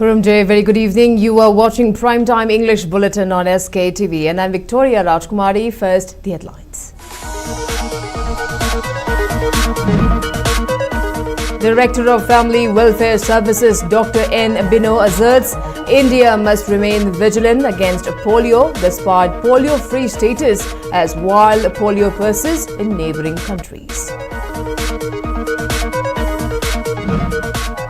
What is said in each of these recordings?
Kurumjay, very good evening. You are watching Primetime English Bulletin on SKTV and I'm Victoria Rajkumari. First, the headlines. Director of Family Welfare Services Dr. N. Bino asserts India must remain vigilant against polio despite polio-free status as wild polio persists in neighbouring countries.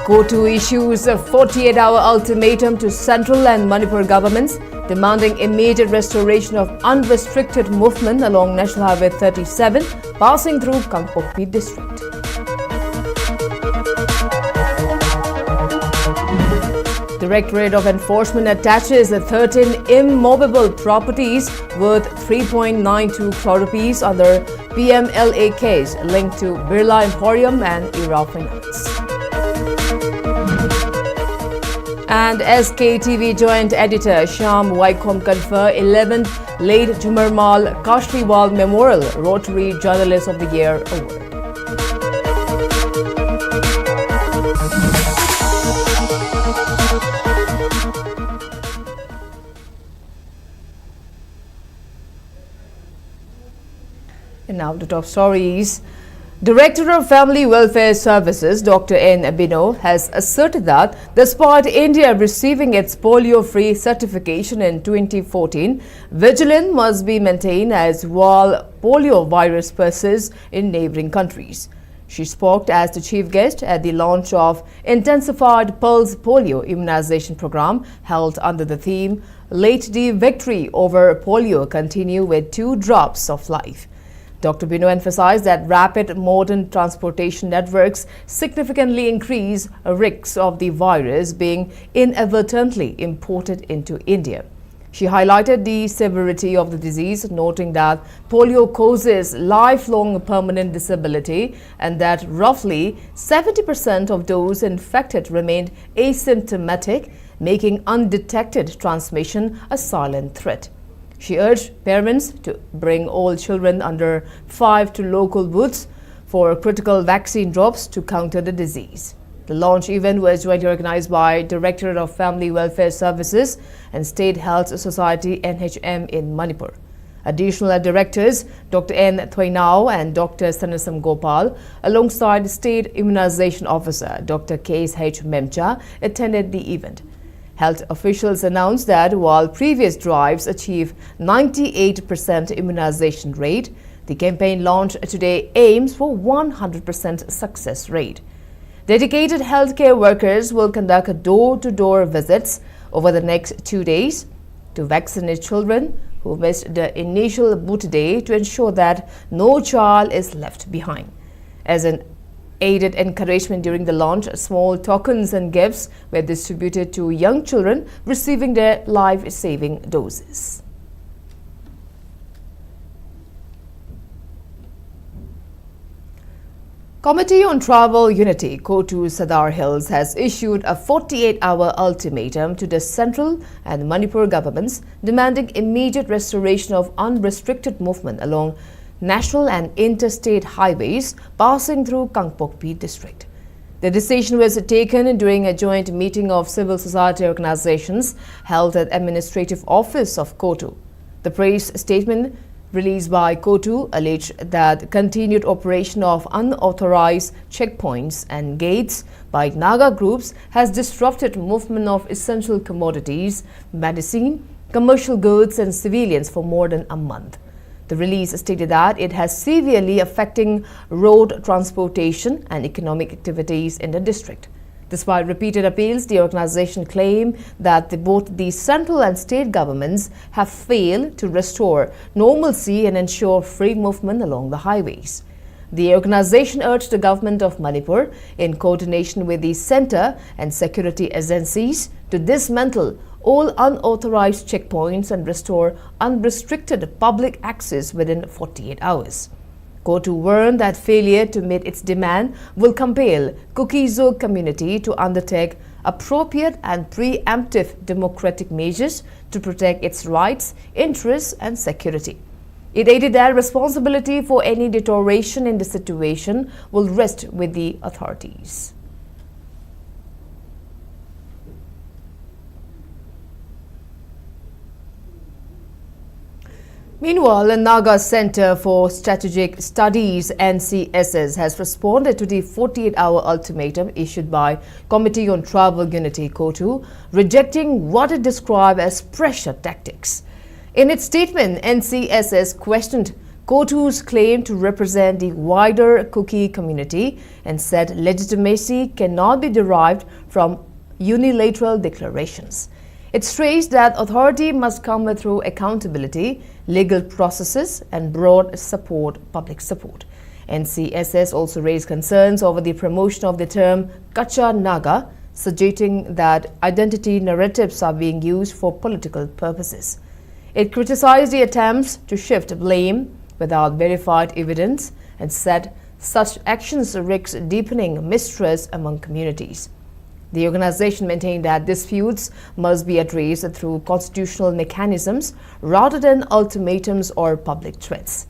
COTU issues a 48-hour ultimatum to central and Manipur governments demanding immediate restoration of unrestricted movement along National Highway 37 passing through Kangpokpi district. Directorate of Enforcement attaches 13 immovable properties worth 3.92 crore rupees under PMLA case linked to Birla Emporium and Era Finance. And SKTV Joint Editor Sham Waikom confer 11th Late Jumarmal Kashliwal Memorial Rotary Journalist of the Year Award. And now the top stories. Director of Family Welfare Services Dr. N. Bino has asserted that despite India receiving its polio-free certification in 2014, vigilance must be maintained as while polio virus persists in neighbouring countries. She spoke as the chief guest at the launch of Intensified Pulse Polio Immunization Program held under the theme Let the Victory over Polio Continue with 2 Drops of Life. Dr. Bino emphasized that rapid modern transportation networks significantly increase risks of the virus being inadvertently imported into India. She highlighted the severity of the disease, noting that polio causes lifelong permanent disability and that roughly 70% of those infected remained asymptomatic, making undetected transmission a silent threat. She urged parents to bring all children under 5 to local booths for critical vaccine drops to counter the disease. The launch event was jointly organized by Directorate of Family Welfare Services and State Health Society NHM in Manipur. Additional directors Dr. N. Thoinao and Dr. Sanasam Gopal alongside State Immunization Officer Dr. K.S.H. Memcha attended the event. Health officials announced that while previous drives achieved 98% immunization rate, the campaign launched today aims for 100% success rate. Dedicated healthcare workers will conduct door-to-door visits over the next 2 days to vaccinate children who missed the initial boot day to ensure that no child is left behind. As an aided encouragement during the launch, small tokens and gifts were distributed to young children receiving their life-saving doses. Committee on Tribal Unity, COTU Sadar Hills, has issued a 48-hour ultimatum to the central and Manipur governments demanding immediate restoration of unrestricted movement along national and interstate highways passing through Kangpokpi district. The decision was taken during a joint meeting of civil society organizations held at Administrative Office of COTU. The press statement released by COTU alleged that continued operation of unauthorized checkpoints and gates by Naga groups has disrupted movement of essential commodities, medicine, commercial goods and civilians for more than a month. The release stated that it has severely affecting road transportation and economic activities in the district. Despite repeated appeals, the organization claimed that both the central and state governments have failed to restore normalcy and ensure free movement along the highways. The organization urged the government of Manipur, in coordination with the center and security agencies, to dismantle all unauthorized checkpoints and restore unrestricted public access within 48 hours. COTU warned that failure to meet its demand will compel Kuki community to undertake appropriate and preemptive democratic measures to protect its rights, interests and security. It added that responsibility for any deterioration in the situation will rest with the authorities. Meanwhile, the Naga Center for Strategic Studies (NCSS) has responded to the 48-hour ultimatum issued by Committee on Tribal Unity (COTU), rejecting what it described as pressure tactics. In its statement, NCSS questioned COTU's claim to represent the wider Kuki community and said legitimacy cannot be derived from unilateral declarations. It stressed that authority must come through accountability, legal processes, and broad support, public support. NCSS also raised concerns over the promotion of the term Kacha Naga, suggesting that identity narratives are being used for political purposes. It criticized the attempts to shift blame without verified evidence and said such actions risk deepening mistrust among communities. The organization maintained that disputes must be addressed through constitutional mechanisms rather than ultimatums or public threats.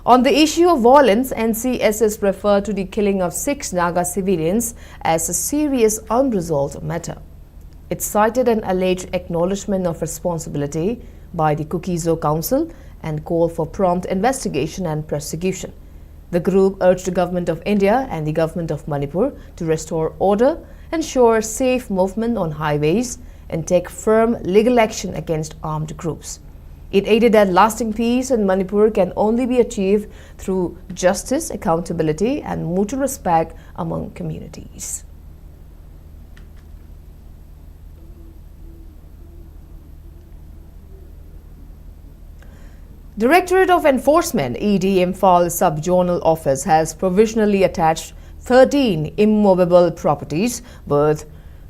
On the issue of violence, NCSS referred to the killing of 6 Naga civilians as a serious unresolved matter. It cited an alleged acknowledgement of responsibility by the Kuki Council and called for prompt investigation and prosecution. The group urged the Government of India and the Government of Manipur to restore order, ensure safe movement on highways, and take firm legal action against armed groups. It added that lasting peace in Manipur can only be achieved through justice, accountability, and mutual respect among communities. Directorate of Enforcement (ED) Imphal Sub-Zonal Office has provisionally attached 13 immovable properties worth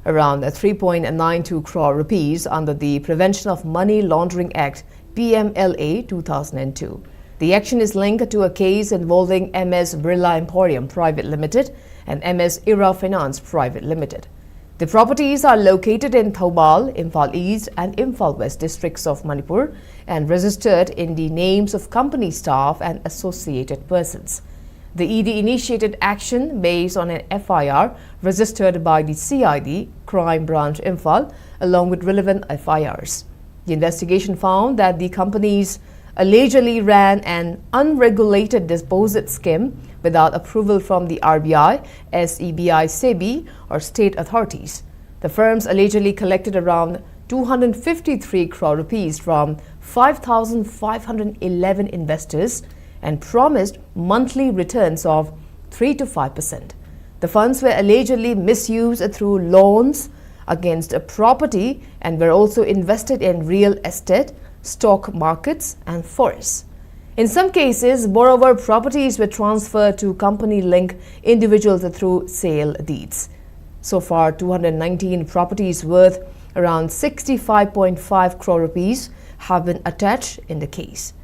around 3.92 crore rupees under the Prevention of Money Laundering Act (PMLA) 2002. The action is linked to a case involving MS Birla Emporium Private Limited and MS Era Finance Private Limited. The properties are located in Thoubal, Imphal East and Imphal West districts of Manipur and registered in the names of company staff and associated persons. The ED initiated action based on an FIR registered by the CID, Crime Branch Imphal, along with relevant FIRs. The investigation found that the companies allegedly ran an unregulated deposit scheme without approval from the RBI, SEBI, SEBI, or state authorities. The firms allegedly collected around 253 crore rupees from 5,511 investors and promised monthly returns of 3 to 5%. The funds were allegedly misused through loans against a property and were also invested in real estate, stock markets, and forests. In some cases, borrower properties were transferred to company-linked individuals through sale deeds. So far, 219 properties worth around 65.5 crore rupees have been attached in the case.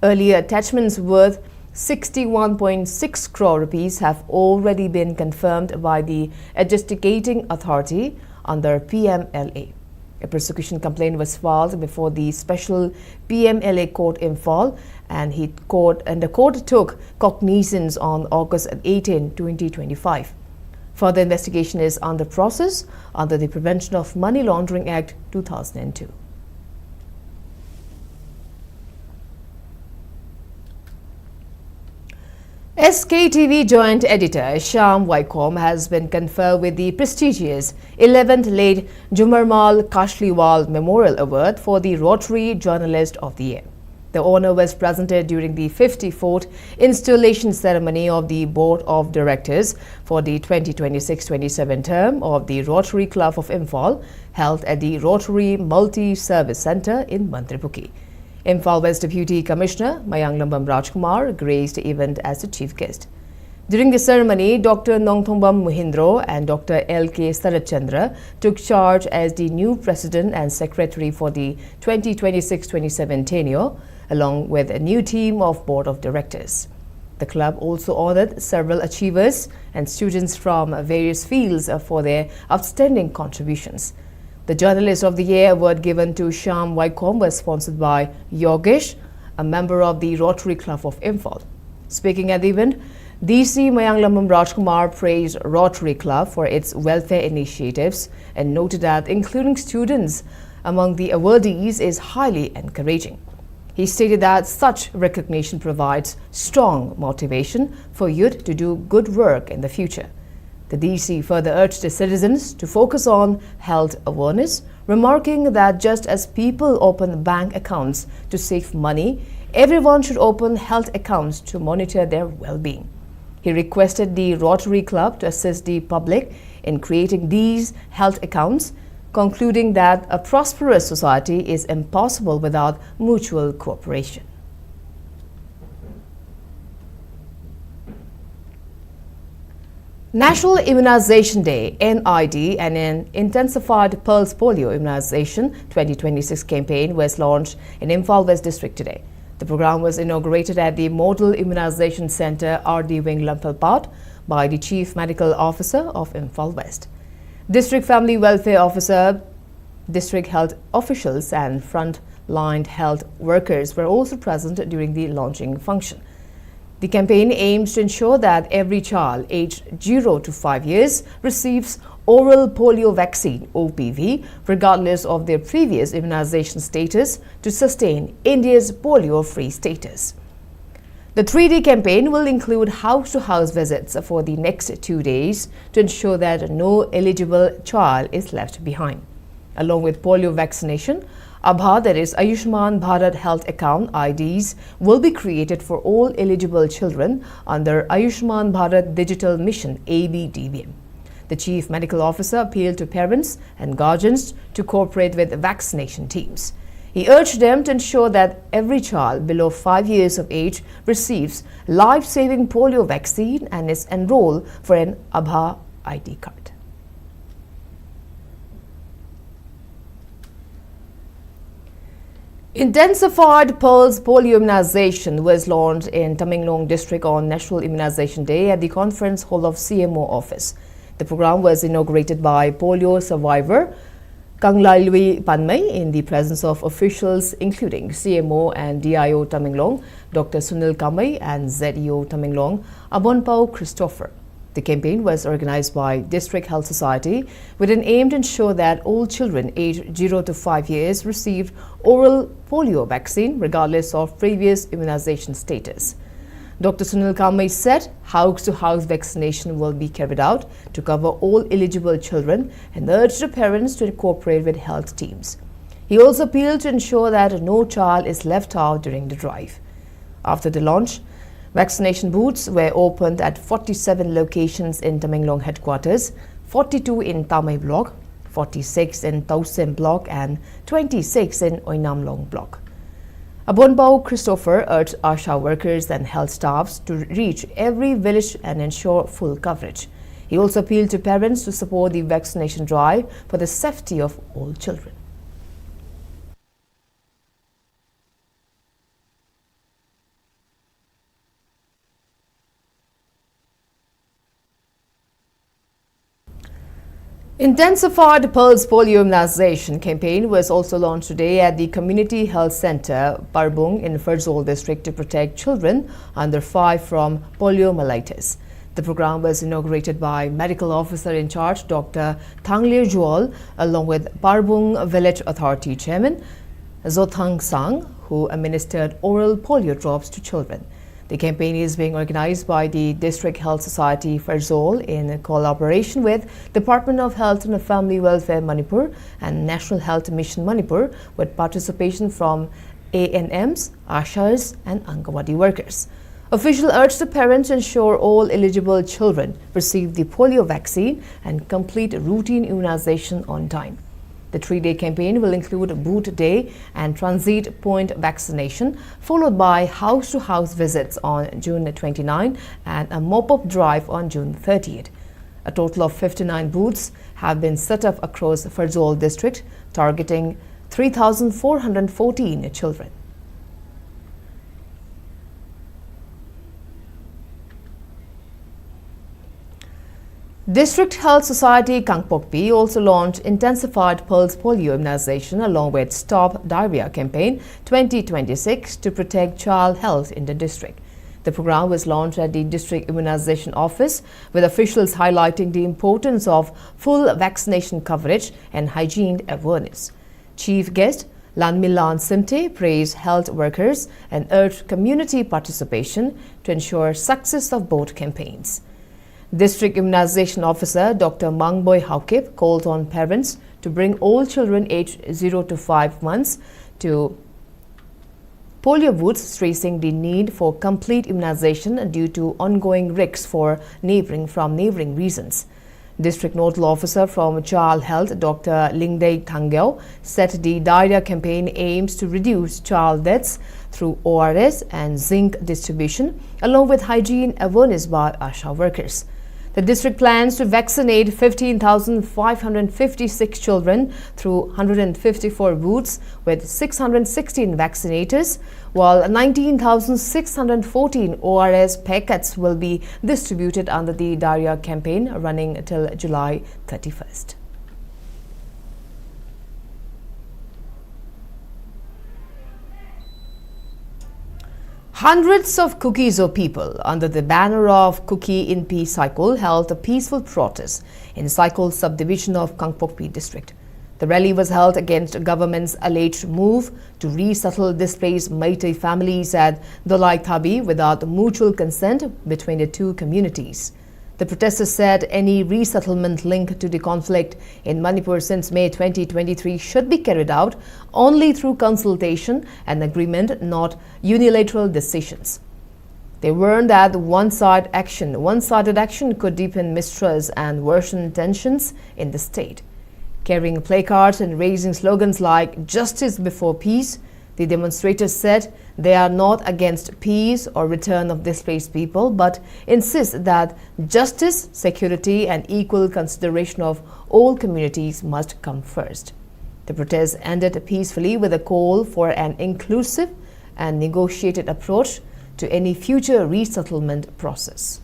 Earlier attachments worth 61.6 crore rupees have already been confirmed by the adjudicating authority under PMLA. A prosecution complaint was filed before the special PMLA court in Imphal, and the court took cognizance on August 18, 2025. Further investigation is under process under the Prevention of Money Laundering Act 2002. SKTV joint editor Shyam Vaikom has been conferred with the prestigious 11th late Jumarmal Kashliwal Memorial Award for the Rotary Journalist of the Year. The honor was presented during the 54th installation ceremony of the Board of Directors for the 2026-27 term of the Rotary Club of Imphal, held at the Rotary Multi-Service Centre in Manipur. Imphal West Deputy Commissioner Mayanglam Rajkumar graced the event as the chief guest. During the ceremony, Dr. Nongthongbam Mohindro and Dr. L.K. Saratchandra took charge as the new president and secretary for the 2026-27 tenure, along with a new team of board of directors. The club also honored several achievers and students from various fields for their outstanding contributions. The Journalist of the Year award given to Shyam Vaikom was sponsored by Yogesh, a member of the Rotary Club of Imphal. Speaking at the event, DC Mayanglam Rajkumar praised Rotary Club for its welfare initiatives and noted that including students among the awardees is highly encouraging. He stated that such recognition provides strong motivation for youth to do good work in the future. The DC further urged the citizens to focus on health awareness, remarking that just as people open bank accounts to save money, everyone should open health accounts to monitor their well-being. He requested the Rotary Club to assist the public in creating these health accounts, concluding that a prosperous society is impossible without mutual cooperation. National Immunization Day (NID) and an intensified Pulse Polio Immunization 2026 campaign was launched in Imphal West District today. The program was inaugurated at the Model Immunization Center RD Wing Lampalpat by the Chief Medical Officer of Imphal West. District Family Welfare Officer, district health officials and front-line health workers were also present during the launching function. The campaign aims to ensure that every child aged 0 to 5 years receives oral polio vaccine (OPV) regardless of their previous immunization status to sustain India's polio-free status. The 3-day campaign will include house-to-house visits for the next 2 days to ensure that no eligible child is left behind. Along with polio vaccination, ABHA, that is Ayushman Bharat Health Account IDs, will be created for all eligible children under Ayushman Bharat Digital Mission (ABDBM). The Chief Medical Officer appealed to parents and guardians to cooperate with vaccination teams. He urged them to ensure that every child below 5 years of age receives life-saving polio vaccine and is enrolled for an ABHA ID card. Intensified Pulse Polio Immunization was launched in Tamenglong District on National Immunization Day at the conference hall of CMO office. The program was inaugurated by polio survivor Kanglailui Panmay in the presence of officials including CMO and DIO Tamenglong, Dr. Sunil Kamai and ZEO Tamenglong, Abonpao Christopher. The campaign was organized by District Health Society with an aim to ensure that all children aged 0 to 5 years received oral polio vaccine regardless of previous immunization status. Dr. Sunil Kamai said house-to-house vaccination will be carried out to cover all eligible children and urged the parents to cooperate with health teams. He also appealed to ensure that no child is left out during the drive. After the launch, vaccination booths were opened at 47 locations in Tamenglong headquarters, 42 in Tamai block, 46 in Tausem block and 26 in Oinamlong block. Abonbao Christopher urged ASHA workers and health staffs to reach every village and ensure full coverage. He also appealed to parents to support the vaccination drive for the safety of all children. Intensified Pulse Polio Immunization campaign was also launched today at the Community Health Center, Parbung in Ferdzol district to protect children under 5 from poliomyelitis. The program was inaugurated by Medical Officer in Charge Dr. Thanglir Jual along with Parbung Village Authority Chairman Zothang Sang, who administered oral polio drops to children. The campaign is being organized by the District Health Society Ferdzol in collaboration with Department of Health and Family Welfare Manipur and National Health Mission Manipur with participation from ANMs, ASHAs and Angawadi workers. Officials urged the parents to ensure all eligible children receive the polio vaccine and complete routine immunization on time. The 3-day campaign will include boot day and transit point vaccination, followed by house-to-house visits on June 29 and a mop-up drive on June 30th. A total of 59 booths have been set up across Ferdzol district, targeting 3,414 children. District Health Society Kangpokpi also launched Intensified Pulse Polio Immunization along with Stop Diarrhea Campaign 2026 to protect child health in the district. The program was launched at the District Immunization Office with officials highlighting the importance of full vaccination coverage and hygiene awareness. Chief guest Lanmilan Simte praised health workers and urged community participation to ensure success of both campaigns. District Immunization Officer Dr. Mangboy Haukip called on parents to bring all children aged 0 to 5 months to polio booths, stressing the need for complete immunization due to ongoing risks from neighboring regions. District Nodal Officer from Child Health, Dr. Lingdei Thangyo, said the diarrhea campaign aims to reduce child deaths through ORS and zinc distribution, along with hygiene awareness by ASHA workers. The district plans to vaccinate 15,556 children through 154 booths with 616 vaccinators, while 19,614 ORS packets will be distributed under the diarrhea campaign running till July 31st. Hundreds of Kukizo people under the banner of Kuki in Peace Cycle held a peaceful protest in Cycle subdivision of Kangpokpi district. The rally was held against the government's alleged move to resettle displaced Meitei families at Dolai Thabi without mutual consent between the two communities. The protesters said any resettlement linked to the conflict in Manipur since May 2023 should be carried out only through consultation and agreement, not unilateral decisions. They warned that one-sided action could deepen mistrust and worsen tensions in the state. Carrying placards and raising slogans like "Justice before peace," the demonstrators said they are not against peace or return of displaced people, but insist that justice, security, and equal consideration of all communities must come first. The protest ended peacefully with a call for an inclusive and negotiated approach to any future resettlement process.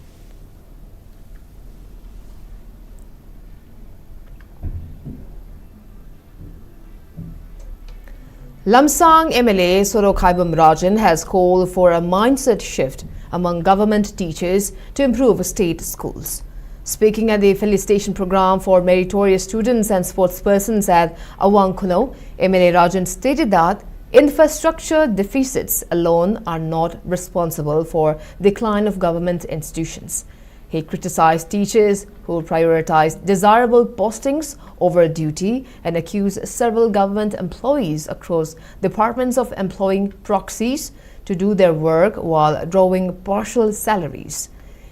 Lamsang MLA Sorokhaibam Rajan has called for a mindset shift among government teachers to improve state schools. Speaking at the Felicitation program for meritorious students and sportspersons at Awang Kuno, MLA Rajan stated that infrastructure deficits alone are not responsible for decline of government institutions. He criticized teachers who prioritize desirable postings over duty and accused several government employees across departments of employing proxies to do their work while drawing partial salaries.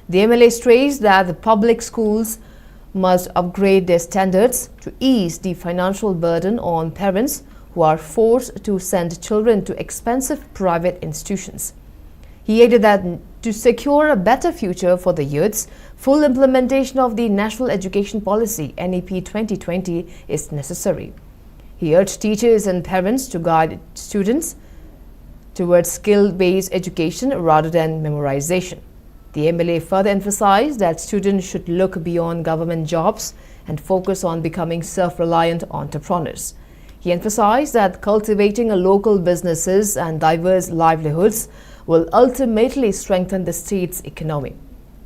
The MLA stressed that the public schools must upgrade their standards to ease the financial burden on parents who are forced to send children to expensive private institutions. He added that to secure a better future for the youths, full implementation of the National Education Policy NEP 2020 is necessary. He urged teachers and parents to guide students towards skill-based education rather than memorization. The MLA further emphasized that students should look beyond government jobs and focus on becoming self-reliant entrepreneurs. He emphasized that cultivating local businesses and diverse livelihoods will ultimately strengthen the state's economy.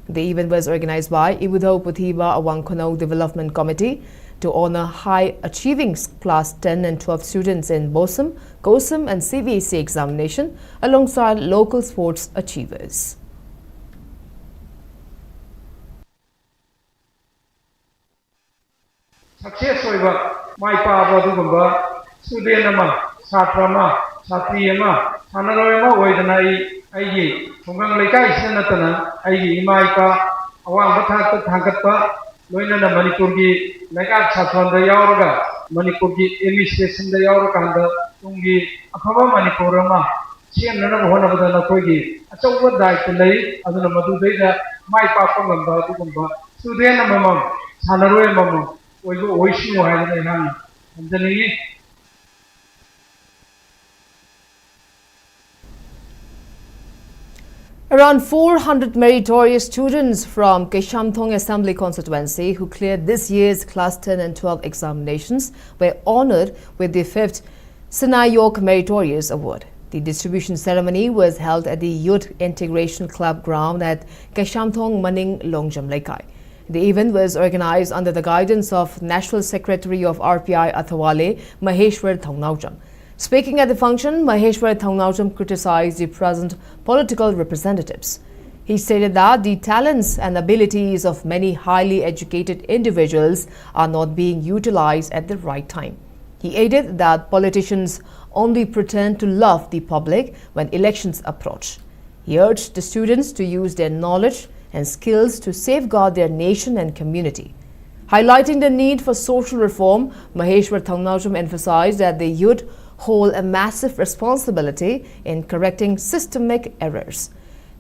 The event was organized by Ibudho Puthiba Awangkono Development Committee to honor high-achieving Class 10 and 12 students in BOSM, COSM and CBSE examination alongside local sports achievers. Success my power student Satriama, Sanarama, Wadanai, Aigi, Tungang Leka, Senatana, Aigi, Imaipa, Awangata, Tankata, Loina Manipuri, Lega Chatran the Yauraga, Manipuri, Immunization the Yauraganda, Tungi, Akava Manipurama, Chian none of one of the Nakogi, a so what died today, as an Amaduveda, my papa number, Student Mamma, Sanaro Mamma, we go wishing you had a hand, and then Around 400 meritorious students from Keshamthong Assembly constituency who cleared this year's Class 10 and 12 examinations were honored with the 5th Sinayok Meritorious Award. The distribution ceremony was held at the Youth Integration Club ground at Keshamthong Maning Longjam Lekai. The event was organized under the guidance of National Secretary of RPI Athawale, Maheshwar Thongnaujam. Speaking at the function, Maheshwar Thangnautam criticized the present political representatives. He stated that the talents and abilities of many highly educated individuals are not being utilized at the right time. He added that politicians only pretend to love the public when elections approach. He urged the students to use their knowledge and skills to safeguard their nation and community. Highlighting the need for social reform, Maheshwar Thangnautam emphasized that the youth hold a massive responsibility in correcting systemic errors.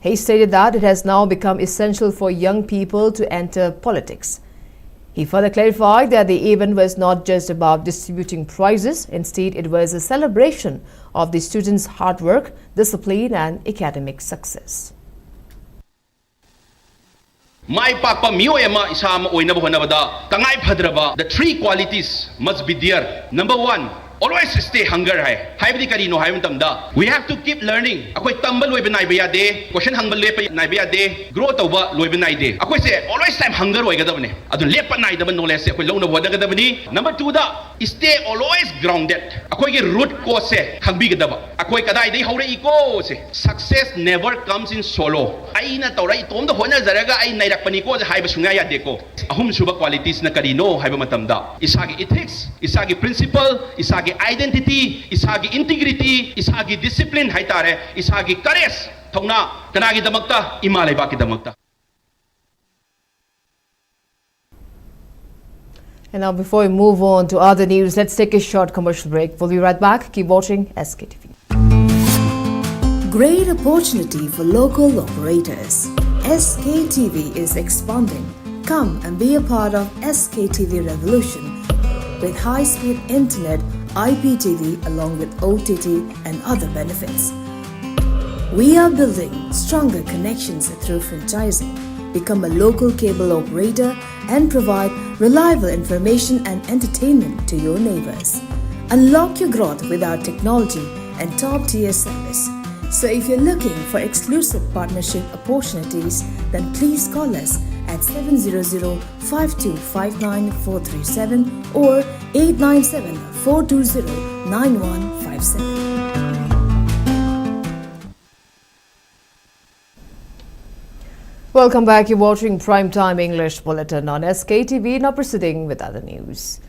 He stated that it has now become essential for young people to enter politics. He further clarified that the event was not just about distributing prizes, instead it was a celebration of the students' hard work, discipline and academic success. My Papa Mio Emma Isam Oinabonabada, Tangai Padraba, the three qualities must be there. Number one, always stay hunger hai. Haibdi karino haibun tamda. We have to keep learning. Akoi tambal loy benai baya de, question hangbal lepa nai baya de, grow tauba loy benai de. Akoi say always time hunger hoy gadabne. Adun lepa nai daban knowledge se akoi lona wada gadabni. Number two da, stay always grounded. Akoi ge root cause se khangbi gadaba. Akoi kadai de haure iko se. Success never comes in solo. Ai na taurai tom da hona zaraga ai nai rakpani ko haiba sunga ya de ko. Ahum suba qualities na karino haiba matamda. Isagi ethics, isagi principle, isagi identity, isagi integrity, isagi discipline haitare, isagi courage, thongna kanagi damakta, ima laibaki damakta. And now before we move on to other news, let's take a short commercial break. We'll be right back. Keep watching SKTV. Great opportunity for local operators. SKTV is expanding. Come and be a part of SKTV revolution with high-speed internet, IPTV along with OTT and other benefits. We are building stronger connections through franchising. Become a local cable operator and provide reliable information and entertainment to your neighbors. Unlock your growth with our technology and top-tier service. So if you're looking for exclusive partnership opportunities, then please call us at 700-5259-437 or 897-420-9157. Welcome back. You're watching Primetime English Bulletin on SKTV. Now proceeding with other news.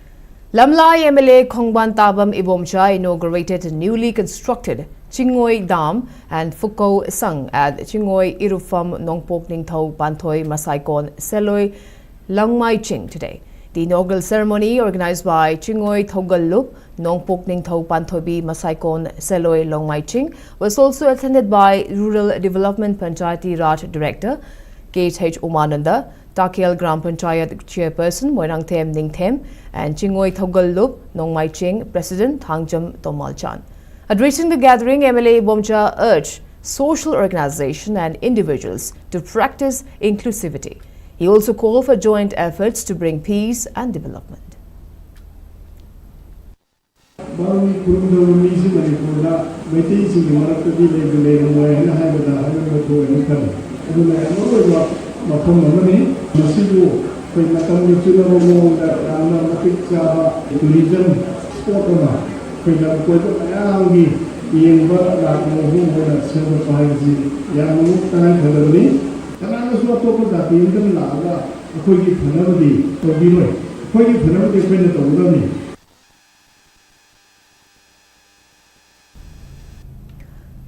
Lamlai MLA Khongban Tabam Ibomcha inaugurated a newly constructed Chingoi Dam and Fuko Sang at Chingoi Irufam Nongpok Ningthau Banthoi Masaikon Seloi Langmai Ching today. The inaugural ceremony, organized by Chingoi Thogalup Nongpok Ningthau Banthoi Masaikon Seloi Langmai Ching, was also attended by Rural Development Panchayati Raj Director K.H. Umananda, Takial Gram Panchayat Chairperson Moirangthem Ningthem, and Chingoi Thogalup Nongmai Ching President Thangjam Tomalchan. Addressing the gathering, MLA Bomcha urged social organization and individuals to practice inclusivity. He also called for joint efforts to bring peace and development.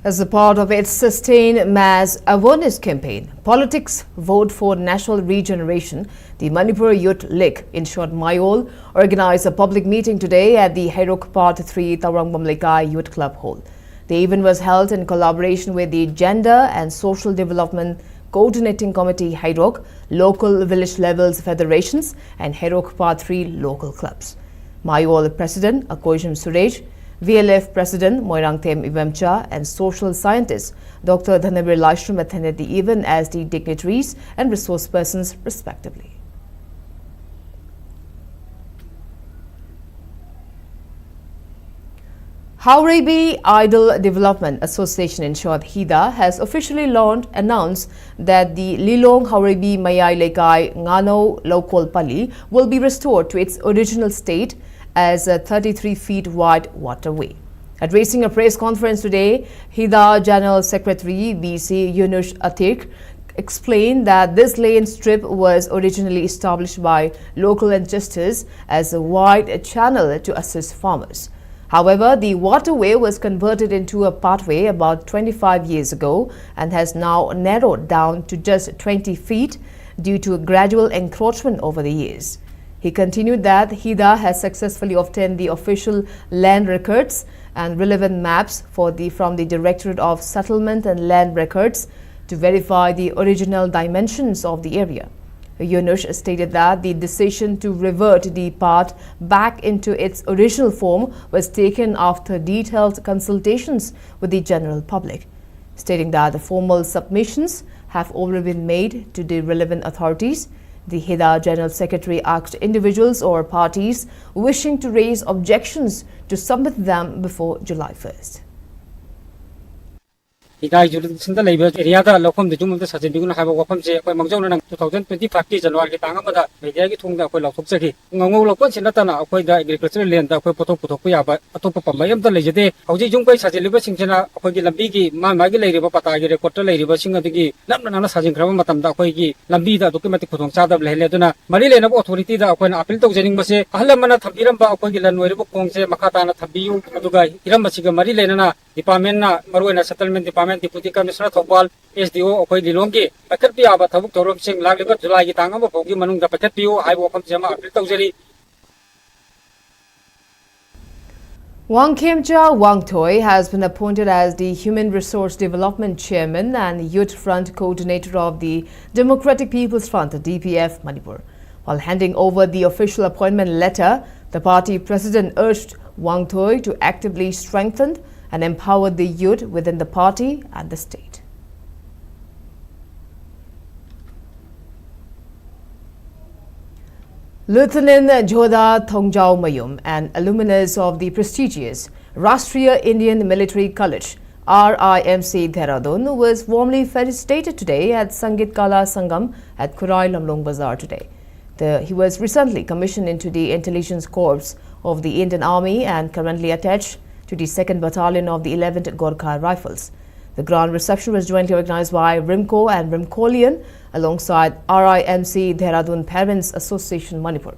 As a part of its sustained mass awareness campaign, Politics Vote for National Regeneration, the Manipur Youth League, in short Mayol, organized a public meeting today at the Hairok Part 3 Tawangbam Lekai Youth Club Hall. The event was held in collaboration with the Gender and Social Development Coordinating Committee Hairok, local village levels federations and Hairok Part 3 local clubs. Mayol President Akoisham Suresh, VLF President Moirangthem Ivemcha and social scientist Dr. Dhanabir Laishram attended the event as the dignitaries and resource persons respectively. Haurabi Idol Development Association, in short HIDA, has officially announced that the Lilong Haurabi Mayai Lekai Ngano Local Pali will be restored to its original state as a 33 feet wide waterway. Addressing a press conference today, HIDA General Secretary BC Yunus Atik explained that this lane strip was originally established by local ancestors as a wide channel to assist farmers. However, the waterway was converted into a pathway about 25 years ago and has now narrowed down to just 20 feet due to a gradual encroachment over the years. He continued that HIDA has successfully obtained the official land records and relevant maps from the Directorate of Settlement and Land Records to verify the original dimensions of the area. Yunus stated that the decision to revert the path back into its original form was taken after detailed consultations with the general public, stating that the formal submissions have already been made to the relevant authorities. The HIDA General Secretary asked individuals or parties wishing to raise objections to submit them before July 1st. Ikai jurisdiction da labor area da lokom de jumum da sajin bigun haba wapam je koi mangjong na 2025 ki January ki tanga da media ki thung da koi lothok chaki ngangong lokon sin ta na koi da agriculture land da koi potok potok ya ba atop pa mayam da lejede hauji jung koi sajin liba singchena koi gi lambi ki ma gi leiri ba pata gi record ta leiri ba singa digi namna na sajin krama matam da koi gi lambi da document khotong cha da lele duna mari lena authority da koi na appeal tau jening ba se ahlamana thabiram ba koi gi lanwere ba kong se makata na thabiyu aduga iram ba siga mari lena na department na marwena settlement department Deputy Commissioner Thopal SDO okoi dilongki paket pi aba thabuk thorom sing lagliba July ki tanga ba phogi manung da paket piu ai bo kam jama appeal tawjeri. Wangkhemcha Wangthoi has been appointed as the Human Resource Development Chairman and Youth Front Coordinator of the Democratic People's Front DPF Manipur. While handing over the official appointment letter, the party president urged Wangthoi to actively strengthen and empower the youth within the party and the state. Lieutenant Jodha Thongjao Mayum, an alumnus of the prestigious Rashtriya Indian Military College RIMC Dehradun, was warmly felicitated today at Sangeet Kala Sangam at Kurai Lamlong Bazaar today. He was recently commissioned into the Intelligence Corps of the Indian Army and currently attached to the 2nd Battalion of the 11th Gorkha Rifles. The grand reception was jointly organized by RIMCO and RIMCOLian alongside RIMC Dehradun Parents Association Manipur.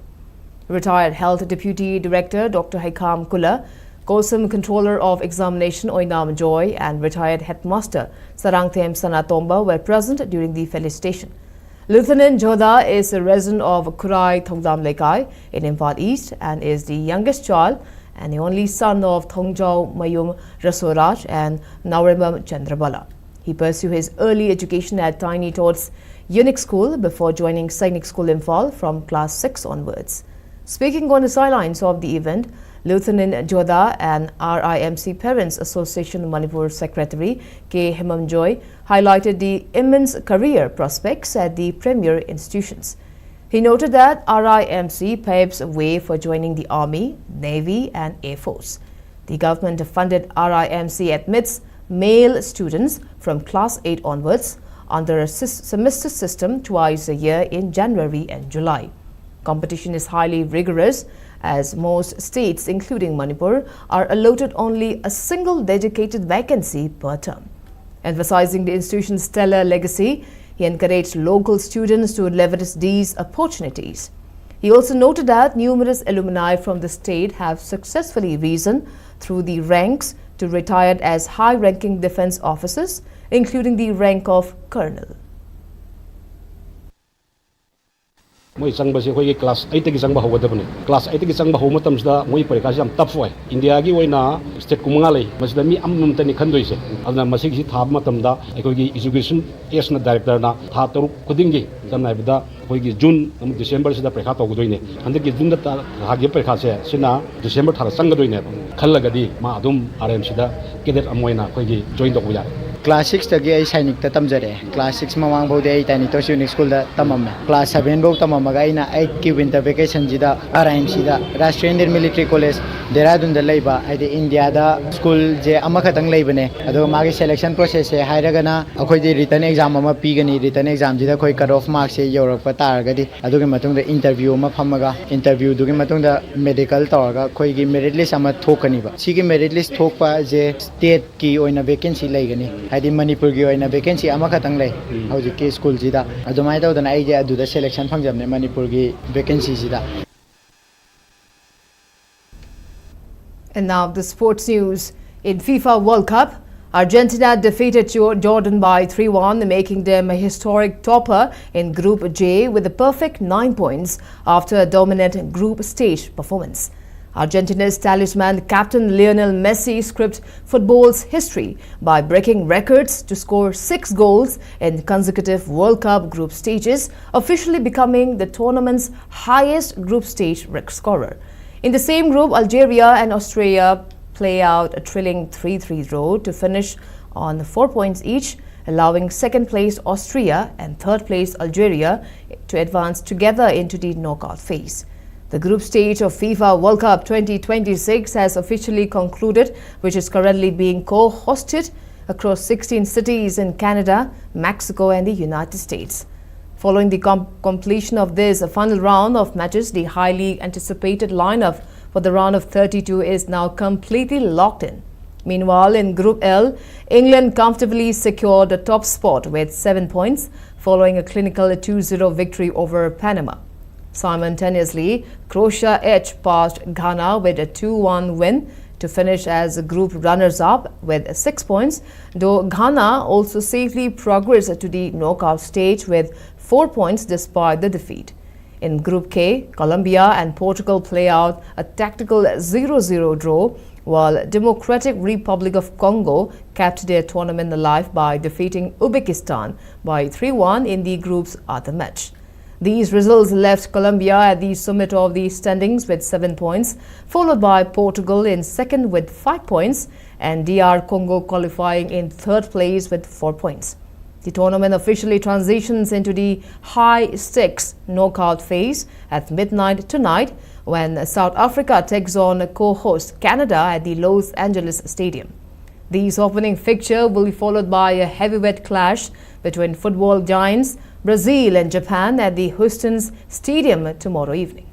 Retired Health Deputy Director Dr. Haikam Kula, COSM Controller of Examination Oinam Joy and retired Headmaster Sarangthem Sanatomba were present during the felicitation. Lieutenant Jodha is a resident of Kurai Thongdam Lekai in Imphal East and is the youngest child and the only son of Thongjao Mayum Rasoraj and Nauremam Chandrabala. He pursued his early education at Tiny Tots Unique School before joining Sainik School Imphal from class 6 onwards. Speaking on the sidelines of the event, Lieutenant Jodha and RIMC Parents Association Manipur Secretary K. Hemam Joy highlighted the immense career prospects at the premier institutions. He noted that RIMC paves a way for joining the Army, Navy and Air Force. The government-funded RIMC admits male students from class 8 onwards under a semester system twice a year in January and July. Competition is highly rigorous as most states, including Manipur, are allotted only a single dedicated vacancy per term. Emphasizing the institution's stellar legacy, he encouraged local students to leverage these opportunities. He also noted that numerous alumni from the state have successfully risen through the ranks to retired as high-ranking defense officers, including the rank of colonel. Moi changba se khoi class 8 ki changba hogadabni class 8 ki changba ho matam da moi parika jam tough way India gi oina state kumanga lei masda mi amnum tani khandoi se adna masig si thab matam da ekoi gi education as na director na tha taru kuding gi jamnai bida khoi gi June December se da parika to godoi ne ande gi June da ha gi parika se sina December thara chang godoi ne khallagadi ma adum RMC da cadet amoina khoi gi join do ya Class 6 tagi ay sainik ta tamjare. Class 6 mamang bode ay tani to unique school da tamamme. Class 7 bo tamamaga ina 8 ki winter vacation jida RIMC da Rashtriya Indian Military College Dehradun da leiba ai India da school je amakhatang leibane. Ado magi selection process se hairagana akhoi di written exam ama pigani written exam jida khoi cut off marks se yorokpa taragadi adugi matung da interview ma phamaga interview dugi matung da medical tawraga khoi gi merit list ama thokani ba. Sigi merit list thokpa je state ki oina vacancy leigani. Haidi Manipur gi oina vacancy amakhatang lei. Hauji ki school jida adumai tawdana ai je aduda selection phangjamne Manipur gi vacancy jida. And now the sports news. In FIFA World Cup, Argentina defeated Jordan by 3-1, making them a historic topper in Group J with a perfect 9 points after a dominant group stage performance. Argentina's talisman captain Lionel Messi scripted football's history by breaking records to score 6 goals in consecutive World Cup group stages, officially becoming the tournament's highest group stage scorer. In the same group, Algeria and Austria play out a thrilling 3-3 draw to finish on 4 points each, allowing second place Austria and third place Algeria to advance together into the knockout phase. The group stage of FIFA World Cup 2026 has officially concluded, which is currently being co-hosted across 16 cities in Canada, Mexico and the United States. Following the completion of this final round of matches, the highly anticipated lineup for the round of 32 is now completely locked in. Meanwhile, in Group L, England comfortably secured the top spot with 7 points following a clinical 2-0 victory over Panama. Simultaneously, Croatia edged past Ghana with a 2-1 win to finish as group runners-up with 6 points, though Ghana also safely progressed to the knockout stage with 4 points despite the defeat. In Group K, Colombia and Portugal play out a tactical 0-0 draw, while Democratic Republic of Congo kept their tournament alive by defeating Uzbekistan by 3-1 in the group's other match. These results left Colombia at the summit of the standings with 7 points, followed by Portugal in second with 5 points and DR Congo qualifying in third place with 4 points. The tournament officially transitions into the high-stakes knockout phase at midnight tonight when South Africa takes on co-host Canada at the Los Angeles Stadium. This opening fixture will be followed by a heavyweight clash between football giants Brazil and Japan at the Houston's Stadium tomorrow evening.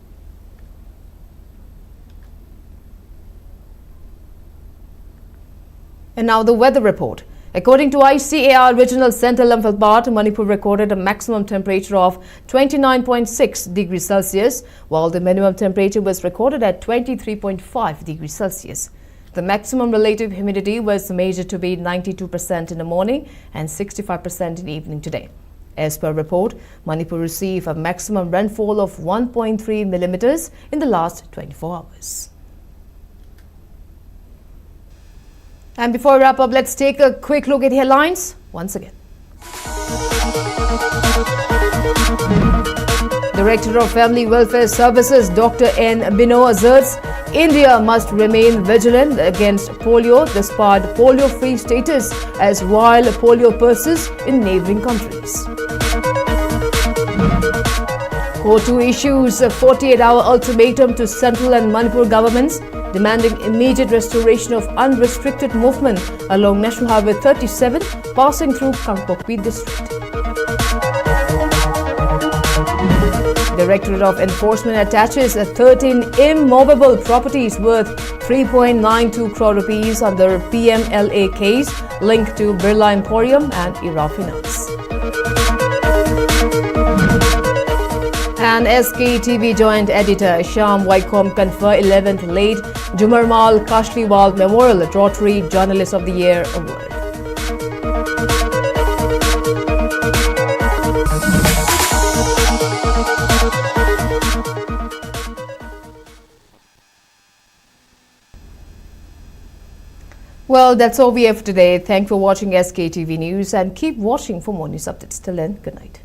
And now the weather report. According to ICAR Regional Center Imphal, Manipur recorded a maximum temperature of 29.6 degrees Celsius, while the minimum temperature was recorded at 23.5 degrees Celsius. The maximum relative humidity was measured to be 92% in the morning and 65% in the evening today. As per report, Manipur received a maximum rainfall of 1.3 millimeters in the last 24 hours. And before we wrap up, let's take a quick look at headlines once again. Director of Family Welfare Services Dr. N. Bino asserts India must remain vigilant against polio despite polio-free status as wild polio persists in neighboring countries. COTU issues a 48-hour ultimatum to central and Manipur governments, demanding immediate restoration of unrestricted movement along National Highway 37 passing through Kangpokpi district. Directorate of Enforcement attaches 13 immovable properties worth 3.92 crore rupees under PMLA case linked to Birla Emporium and Ira Finance. And SKTV Joint Editor Shyam Waikom confer 11th late Jumarmal Kashliwal Memorial Rotary Journalist of the Year Award. Well, that's all we have today. Thanks for watching SKTV News and keep watching for more news updates. Till then, good night.